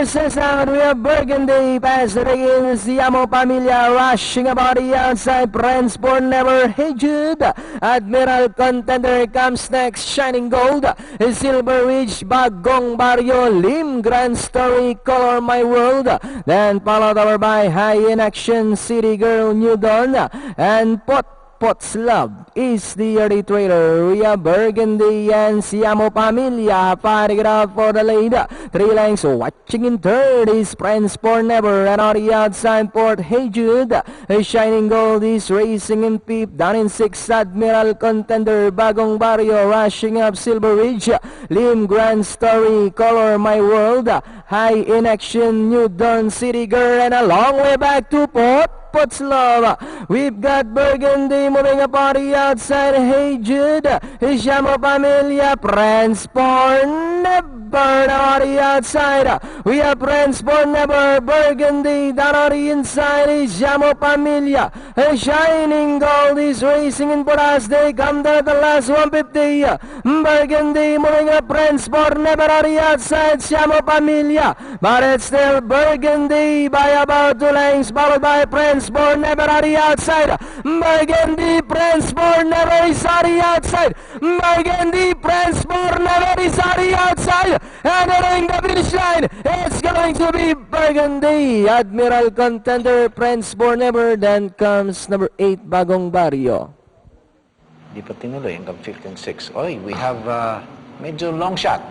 Sasama we have Burgundy, passing against the Amo Pamilya, rushing about the outside, Transport Never, Hey Jude, Admiral Contender comes next, Shining Gold, Silver Ridge, Bagong Barrio, Lim, Grand Story, Color My World, then followed over by High in Action, City Girl, New Dawn, and Pot's Love is the early trailer. We have Burgundy and Siamo Pamilya fighting it out for the lead. 3 lengths watching in third is Transport Never, and on the outside Port Hey Jude. Shining Gold is racing in fifth. Down in 6th, Admiral Contender, Bagong Barrio rushing up Silver Ridge. Lim, Grand Story, Color My World. High in Action, New Dawn, City Girl, and a long way back to Pot's Love. We've got Burgundy moving up on the outside. Hey Jude, Siamo Pamilya, Transport Never on the outside. We have Transport Never, Burgundy down on the inside. Siamo Pamilya, Shining Gold is racing in for us. They come down at the last 150. Burgundy moving up, Transport Never on the outside. Siamo Pamilya, but it's still Burgundy by about 2 lengths, followed by Transport Never on the outside. Burgundy, Transport Never is on the outside. Burgundy, Transport Never is on the outside. Entering the finish line, it's going to be Burgundy, Admiral Contender, Transport Never. Then comes number 8, Bagong Barrio. Di pa tinuloy hanggang 15-6. Oy, we have medyo long shot.